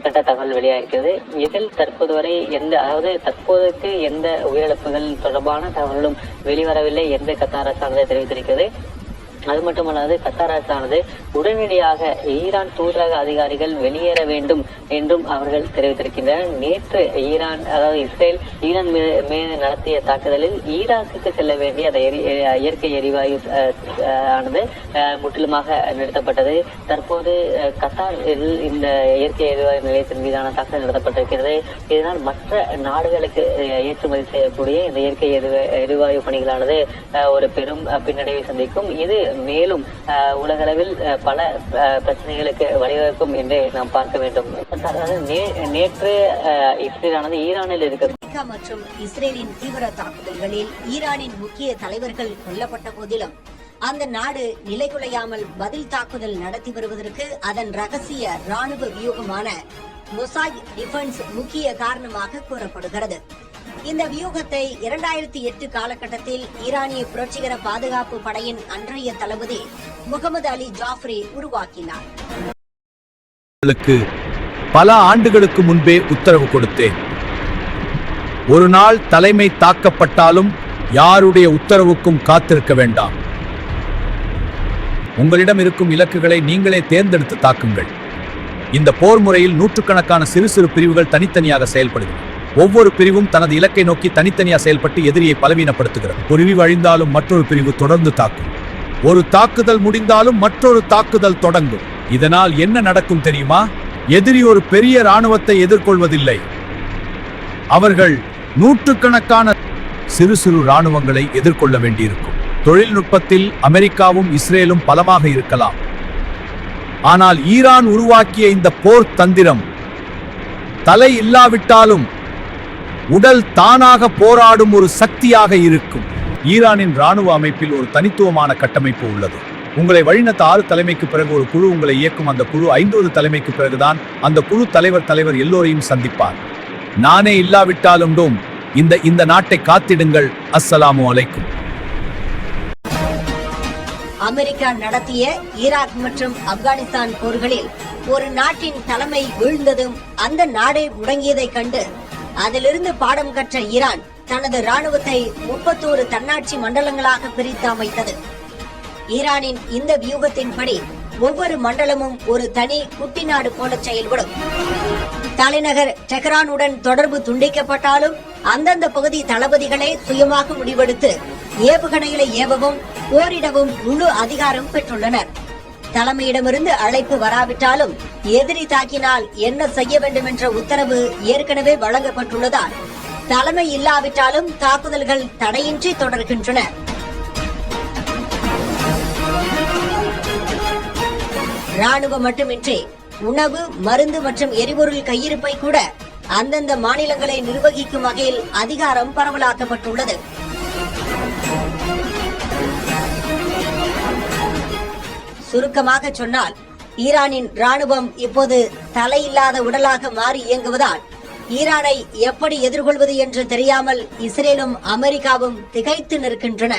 கட்ட தகவல் வெளியாகிறது. இதில் தற்போது வரை தற்போதைக்கு எந்த உயிரிழப்புகள் தொடர்பான தகவலும் வெளிவரவில்லை என்று கத்தார் அரசானது தெரிவித்திருக்கிறது. அது மட்டுமல்லாது கத்தார் அரசானது உடனடியாக ஈரான் தூதரக அதிகாரிகள் வெளியேற வேண்டும் என்றும் அவர்கள் தெரிவித்திருக்கின்றனர். நேற்று இஸ்ரேல் ஈரான் மீது நடத்திய தாக்குதலில் ஈராக்குக்கு செல்ல வேண்டிய அந்த இயற்கை எரிவாயு ஆனது முற்றிலுமாக நிறுத்தப்பட்டது. தற்போது கத்தாரில் இந்த இயற்கை எரிவாயு நிலையத்தின் மீதான தாக்குதல் நடத்தப்பட்டிருக்கிறது. இதனால் மற்ற நாடுகளுக்கு ஏற்றுமதி செய்யக்கூடிய இந்த இயற்கை எரிவாயு பணிகளானது ஒரு பெரும் பின்னடைவை சந்திக்கும். இது மேலும் உலகளவில் பல பிரச்சனைகளுக்கு வழிவகுக்கும் என்று நாம் பார்க்க வேண்டும். நேற்று இஸ்ரேலானது ஈரானில் அமெரிக்கா மற்றும் இஸ்ரேலின் தீவிர தாக்குதல்களில் ஈரானின் முக்கிய தலைவர்கள் கொல்லப்பட்ட போதிலும் அந்த நாடு நிலைகுலையாமல் பதில் தாக்குதல் நடத்தி வருவதற்கு அதன் ரகசிய ராணுவ வியூகமான மொசாட் டிஃபென்ஸ் முக்கிய காரணமாக கூறப்படுகிறது. இந்த வியூகத்தை 2008 காலகட்டத்தில் ஈரானிய புரட்சிகர பாதுகாப்பு படையின் அன்றைய தளபதி முகமது அலி ஜாஃப்ரி உருவாக்கினார். பல ஆண்டுகளுக்கு முன்பே உத்தரவு கொடுத்தேன். ஒரு நாள் தலைமை தாக்கப்பட்டாலும் யாருடைய உத்தரவுக்கும் காத்திருக்க வேண்டாம். உங்களிடம் இருக்கும் இலக்குகளை நீங்களே தேர்ந்தெடுத்து தாக்குங்கள். இந்த போர் முறையில் நூற்றுக்கணக்கான சிறு சிறு பிரிவுகள் தனித்தனியாக செயல்படுகின்றன. ஒவ்வொரு பிரிவும் தனது இலக்கை நோக்கி தனித்தனியாக செயல்பட்டு எதிரியை பலவீனப்படுத்துகிறது. ஒரு பிரிவு அழிந்தாலும் மற்றொரு பிரிவு தொடர்ந்து தாக்கும். ஒரு தாக்குதல் முடிந்தாலும் மற்றொரு தாக்குதல் தொடங்கும். இதனால் என்ன நடக்கும் தெரியுமா? எதிரி ஒரு பெரிய இராணுவத்தை எதிர்கொள்வதில்லை. அவர்கள் நூற்றுக்கணக்கான சிறு சிறு இராணுவங்களை எதிர்கொள்ள வேண்டியிருக்கும். தொழில்நுட்பத்தில் அமெரிக்காவும் இஸ்ரேலும் பலமாக இருக்கலாம். ஆனால் ஈரான் உருவாக்கிய இந்த போர் தந்திரம் தலை இல்லாவிட்டாலும் உடல் தானாக போராடும் ஒரு சக்தியாக இருக்கும். ஈரானின் ராணுவ அமைப்பில் ஒரு தனித்துவமான கட்டமைப்பு உள்ளது. உங்களை வழிநடத்த 6 தலைமைக்கு பிறகு ஒரு குழு உங்களை இயக்கும். அந்த குழு 5வது தலைமைக்கு பிறகுதான் அந்த குழு தலைவர் எல்லோரையும் சந்திப்பார். நானே இல்லாவிட்டாலும் இந்த நாட்டை காத்திடுங்கள். அஸ்ஸலாமு அலைக்கும். அமெரிக்கா நடத்திய ஈராக் மற்றும் ஆப்கானிஸ்தான் போர்களில் ஒரு நாட்டின் தலைமை வீழ்ந்ததும் அந்த நாடே முடங்கியதை கண்டு அதிலிருந்து பாடம் கற்ற ஈரான் தனது ராணுவத்தை 31 தன்னாட்சி மண்டலங்களாக பிரித்து அமைத்தது. ஈரானின் இந்த வியூகத்தின்படி ஒவ்வொரு மண்டலமும் ஒரு தனி குட்டி நாடு போல செயல்படும். தலைநகர் டெஹ்ரானுடன் தொடர்பு துண்டிக்கப்பட்டாலும் அந்தந்த பகுதி தளபதிகளே சுயமாக முடிவெடுத்து ஏவுகணைகளை ஏவவும் போரிடவும் முழு அதிகாரம் பெற்றுள்ளனர். தலைமையிடமிருந்து அழைப்பு வராவிட்டாலும் எதிரி தாக்கினால் என்ன செய்ய வேண்டும் என்ற உத்தரவு ஏற்கனவே வழங்கப்பட்டுள்ளதால் தலைமை இல்லாவிட்டாலும் தாக்குதல்கள் தடையின்றி தொடர்கின்றன. ராணுவம் மட்டுமின்றி உணவு, மருந்து மற்றும் எரிபொருள் கையிருப்பை கூட அந்தந்த மாநிலங்களை நிர்வகிக்கும் வகையில் அதிகாரம் பரவலாக்கப்பட்டுள்ளது. சுருக்கமாக சொன்னால் ஈரானின் ராணுவம் இப்போது தலையில்லாத உடலாக மாறி இயங்குவதால் ஈரானை எப்படி எதிர்கொள்வது என்று தெரியாமல் இஸ்ரேலும் அமெரிக்காவும் திகைத்து நிற்கின்றன.